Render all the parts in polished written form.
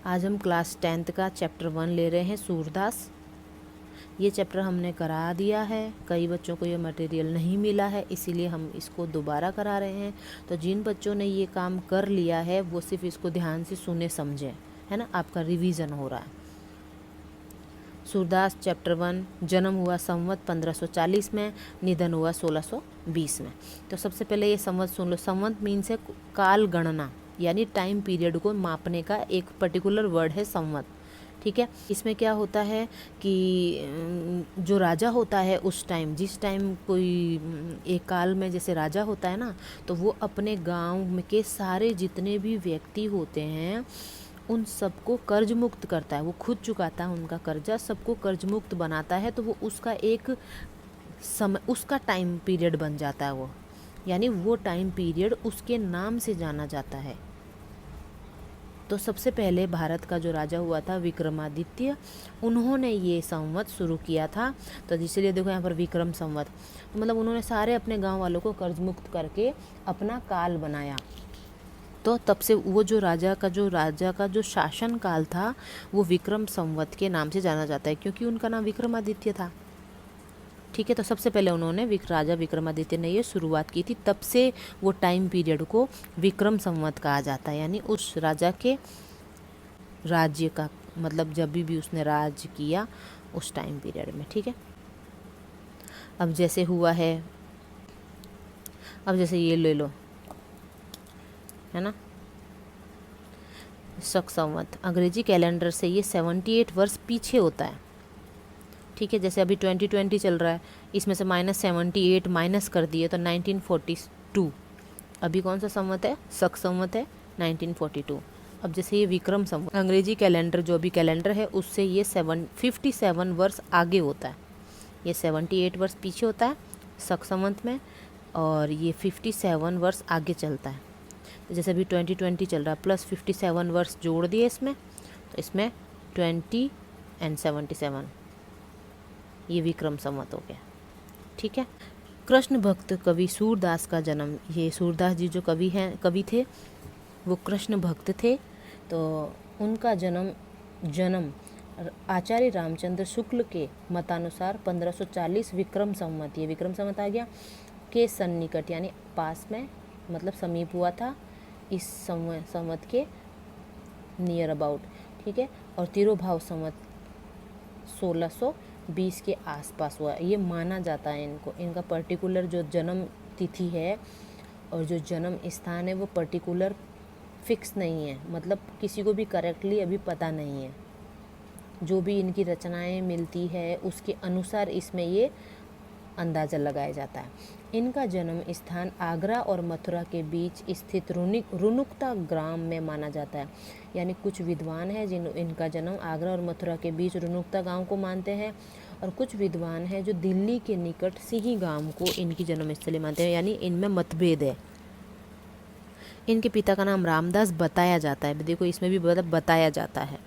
आज हम class 10th का चैप्टर 1 ले रहे हैं सूरदास। ये चैप्टर हमने करा दिया है, कई बच्चों को ये मटेरियल नहीं मिला है, इसीलिए हम इसको दोबारा करा रहे हैं। तो जिन बच्चों ने ये काम कर लिया है वो सिर्फ इसको ध्यान से सुने समझें, है ना, आपका रिवीजन हो रहा है। सूरदास चैप्टर 1। जन्म हुआ संवत 1540 में, निधन हुआ 1620 में। तो सबसे पहले ये संवत सुन लो। संवत मीन्स है काल गणना, यानी टाइम पीरियड को मापने का एक पर्टिकुलर वर्ड है संवत। ठीक है, इसमें क्या होता है कि जो राजा होता है उस टाइम, जिस टाइम कोई एक काल में जैसे राजा होता है ना, तो वो अपने गांव में के सारे जितने भी व्यक्ति होते हैं उन सबको कर्ज मुक्त करता है। वो खुद चुकाता है उनका कर्जा, सबको कर्ज मुक्त बनाता है। तो वो उसका एक समय, उसका टाइम पीरियड बन जाता है वो, यानी वो टाइम पीरियड उसके नाम से जाना जाता है। तो सबसे पहले भारत का जो राजा हुआ था विक्रमादित्य, उन्होंने ये संवत शुरू किया था। तो इसलिए देखो यहाँ पर विक्रम संवत, तो मतलब उन्होंने सारे अपने गांव वालों को कर्ज मुक्त करके अपना काल बनाया। तो तब से वो जो राजा का जो शासन काल था वो विक्रम संवत के नाम से जाना जाता है, क्योंकि उनका नाम विक्रमादित्य था। ठीक है, तो सबसे पहले उन्होंने राजा विक्रमादित्य ने ये शुरुआत की थी, तब से वो टाइम पीरियड को विक्रम संवत कहा जाता है, यानी उस राजा के राज्य का मतलब जब भी उसने राज किया उस टाइम पीरियड में। ठीक है, अब जैसे हुआ है, अब जैसे ये ले लो, है ना, शक संवत, अंग्रेजी कैलेंडर से ये 78 वर्ष पीछे होता है। ठीक है, जैसे अभी 2020 चल रहा है, इसमें से -78 माइनस कर दिए तो 1942। अभी कौन सा संवत है? शक संवत है, 1942। अब जैसे ये विक्रम संवत, अंग्रेजी कैलेंडर जो अभी कैलेंडर है उससे ये 57 वर्ष आगे होता है। ये 78 वर्ष पीछे होता है शक संवत में, और ये 57 वर्ष आगे चलता है। जैसे अभी 2020 चल रहा है, प्लस 57 वर्ष जोड़ दिए इसमें, तो इसमें 20 एंड 77, ये विक्रम संवत हो गया। ठीक है, कृष्ण भक्त कवि सूरदास का जन्म, ये सूरदास जी जो कवि थे वो कृष्ण भक्त थे। तो उनका जन्म आचार्य रामचंद्र शुक्ल के मतानुसार 1540 विक्रम संवत, ये विक्रम संवत आ गया, के सन्निकट यानी पास में, मतलब समीप हुआ था इस संवत के नियर अबाउट। ठीक है, और तिरोभाव संवत 1620 के आसपास हुआ। ये माना जाता है इनको, इनका पर्टिकुलर जो जन्म तिथि है और जो जन्म स्थान है वो पर्टिकुलर फिक्स नहीं है, मतलब किसी को भी करेक्टली अभी पता नहीं है। जो भी इनकी रचनाएं मिलती है उसके अनुसार इसमें ये अंदाज़ा लगाया जाता है। इनका जन्म स्थान आगरा और मथुरा के बीच स्थित रुनुकता ग्राम में माना जाता है। यानी कुछ विद्वान हैं जिन इनका जन्म आगरा और मथुरा के बीच रुनुकता गांव को मानते हैं, और कुछ विद्वान हैं जो दिल्ली के निकट सिही गांव को इनकी जन्मस्थली मानते हैं, यानी इनमें मतभेद है। इनके पिता का नाम रामदास बताया जाता है, देखो इसमें भी बताया जाता है।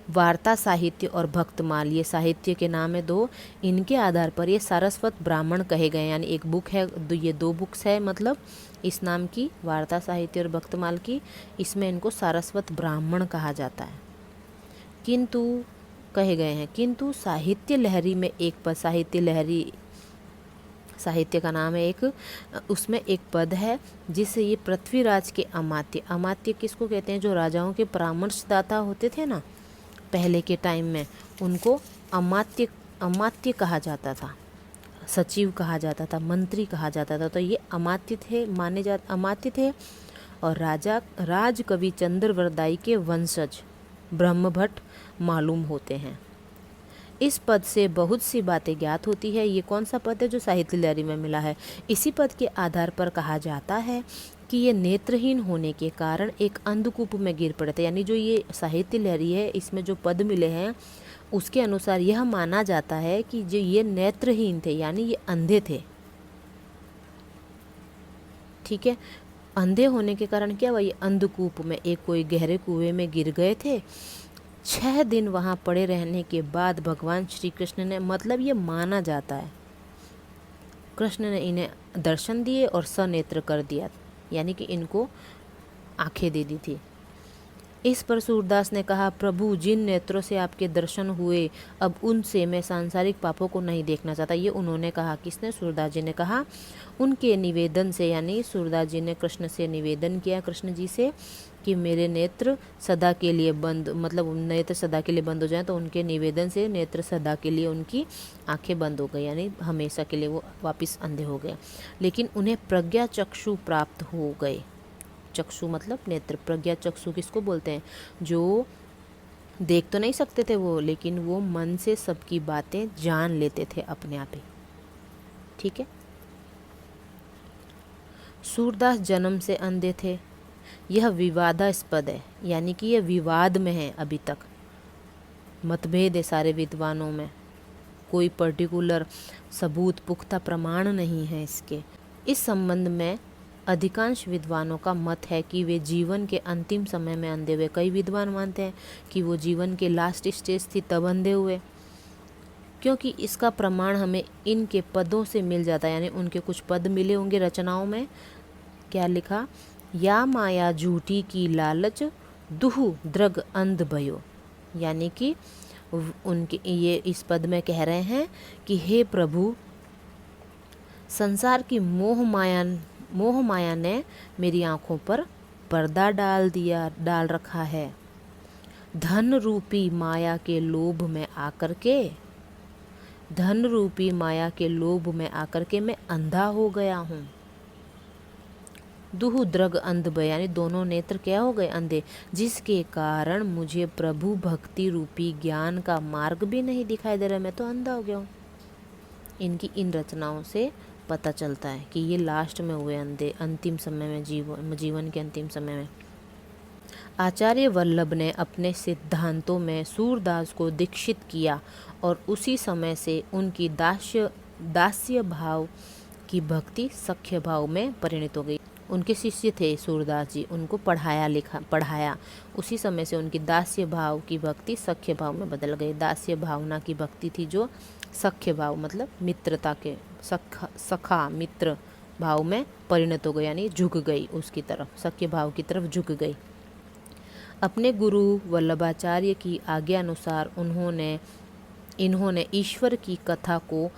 वार्ता साहित्य और भक्तमाल, ये साहित्य के नाम है दो, इनके आधार पर ये सारस्वत ब्राह्मण कहे गए, यानी एक बुक है, ये दो बुक्स है, मतलब इस नाम की वार्ता साहित्य और भक्तमाल की, इसमें इनको सारस्वत ब्राह्मण कहा जाता है। किंतु कहे गए हैं, किंतु साहित्य लहरी में एक पद, साहित्य लहरी साहित्य का नाम है एक, उसमें एक पद है जिससे ये पृथ्वीराज के अमात्य, अमात्य किसको कहते हैं? जो राजाओं के परामर्शदाता होते थे ना पहले के टाइम में, उनको अमात्य कहा जाता था, सचिव कहा जाता था, मंत्री कहा जाता था। तो ये अमात्य थे, अमात्य थे। और राज कवि चंद्रवरदाई के वंशज ब्रह्मभट्ट मालूम होते हैं। इस पद से बहुत सी बातें ज्ञात होती है। ये कौन सा पद है? जो साहित्य लहरी में मिला है। इसी पद के आधार पर कहा जाता है कि ये नेत्रहीन होने के कारण एक अंधकूप में गिर पड़े थे। यानी जो ये साहित्य लहरी है इसमें जो पद मिले हैं उसके अनुसार यह माना जाता है कि जो ये नेत्रहीन थे, यानी ये अंधे थे। ठीक है, अंधे होने के कारण क्या हुआ? ये अंधकूप में, एक कोई गहरे कुएं में गिर गए थे। 6 दिन वहाँ पड़े रहने के बाद भगवान श्री कृष्ण ने, मतलब ये माना जाता है, कृष्ण ने इन्हें दर्शन दिए और सनेत्र कर दिया, यानी कि इनको आंखें दे दी थी। इस पर सूरदास ने कहा, प्रभु जिन नेत्रों से आपके दर्शन हुए, अब उनसे मैं सांसारिक पापों को नहीं देखना चाहता। ये उन्होंने कहा, किसने? सूरदास जी ने कहा। उनके निवेदन से, यानी सूरदास जी ने कृष्ण से निवेदन किया, कृष्ण जी से, कि मेरे नेत्र सदा के लिए बंद, मतलब नेत्र सदा के लिए बंद हो जाए। तो उनके निवेदन से नेत्र सदा के लिए, उनकी आंखें बंद हो गई, यानी हमेशा के लिए वो वापस अंधे हो गए। लेकिन उन्हें प्रज्ञा चक्षु प्राप्त हो गए। चक्षु मतलब नेत्र। प्रज्ञा चक्षु किसको बोलते हैं? जो देख तो नहीं सकते थे वो, लेकिन वो मन से सबकी बातें जान लेते थे अपने आप ही। ठीक है। सूरदास जन्म से अंधे थे, यह विवादास्पद है, यानी कि यह विवाद में है। अभी तक मतभेद है सारे विद्वानों में, कोई पर्टिकुलर सबूत, पुख्ता प्रमाण नहीं है इसके। इस संबंध में अधिकांश विद्वानों का मत है कि वे जीवन के अंतिम समय में अंधे हुए। कई विद्वान मानते हैं कि वो जीवन के लास्ट स्टेज थी तब अंधे हुए, क्योंकि इसका प्रमाण हमें इनके पदों से मिल जाता है। यानी उनके कुछ पद मिले होंगे रचनाओं में। क्या लिखा? या माया झूठी की लालच, दुहु द्रग अंध भयो। यानी कि उनके ये इस पद में कह रहे हैं कि हे प्रभु, संसार की मोह माया ने मेरी आंखों पर पर्दा डाल रखा है। धन रूपी माया के लोभ में आकर के, धन रूपी माया के लोभ में आकर के मैं अंधा हो गया हूँ। दुहु द्रग अंध भय, यानी दोनों नेत्र क्या हो गए? अंधे, जिसके कारण मुझे प्रभु भक्ति रूपी ज्ञान का मार्ग भी नहीं दिखाई दे रहा। मैं तो अंधा हो गया हूँ। इनकी इन रचनाओं से पता चलता है कि ये लास्ट में हुए अंधे, अंतिम समय में, जीवन के अंतिम समय में। आचार्य वल्लभ ने अपने सिद्धांतों में सूरदास को दीक्षित किया और उसी समय से उनकी दास्य भाव की भक्ति सख्य भाव में परिणत हो गई। उनके शिष्य थे सूरदास जी, उनको पढ़ाया। उसी समय से उनकी दास्य भाव की भक्ति सख्य भाव में बदल गई। दास्य भावना की भक्ति थी जो सख्य भाव मतलब मित्रता के, सखा मित्र भाव में परिणत हो गई, यानी झुक गई उसकी तरफ, सख्य भाव की तरफ झुक गई। अपने गुरु वल्लभाचार्य की आज्ञा अनुसार इन्होंने ईश्वर की कथा को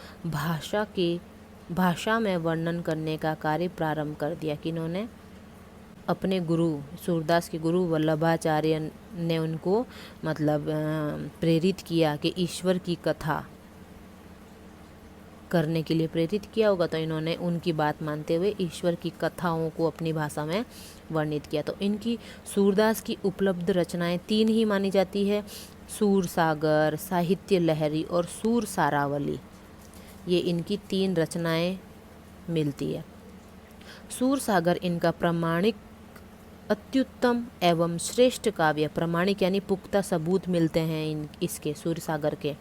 भाषा में वर्णन करने का कार्य प्रारंभ कर दिया। किन्होंने? अपने गुरु, सूरदास के गुरु वल्लभाचार्य ने उनको मतलब प्रेरित किया कि ईश्वर की कथा करने के लिए प्रेरित किया होगा। तो इन्होंने उनकी बात मानते हुए ईश्वर की कथाओं को अपनी भाषा में वर्णित किया। तो इनकी सूरदास की उपलब्ध रचनाएं 3 ही मानी जाती है: सूर सागर, साहित्य लहरी और सूर सारावली। ये इनकी 3 रचनाएं मिलती है। सूर सागर इनका प्रामाणिक, अत्युत्तम एवं श्रेष्ठ काव्य, प्रामाणिक यानी पुख्ता सबूत मिलते हैं इसके, सूर सागर के,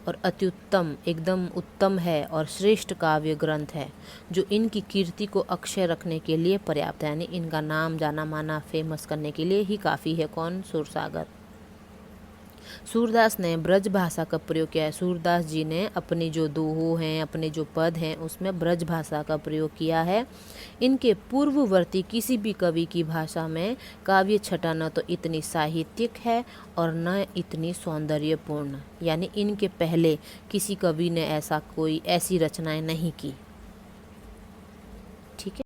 और अत्युत्तम एकदम उत्तम है, और श्रेष्ठ काव्य ग्रंथ है जो इनकी कीर्ति को अक्षय रखने के लिए पर्याप्त है। यानी इनका नाम जाना माना फेमस करने के लिए ही काफ़ी है। कौन? सूर सागर। सूरदास ने ब्रज भाषा का प्रयोग किया है। सूरदास जी ने अपनी जो दोहो हैं, अपने जो पद हैं, उसमें ब्रज भाषा का प्रयोग किया है। इनके पूर्ववर्ती किसी भी कवि की भाषा में काव्य छटा न तो इतनी साहित्यिक है और न इतनी सौंदर्यपूर्ण, यानी इनके पहले किसी कवि ने ऐसी रचनाएं नहीं की। ठीक है।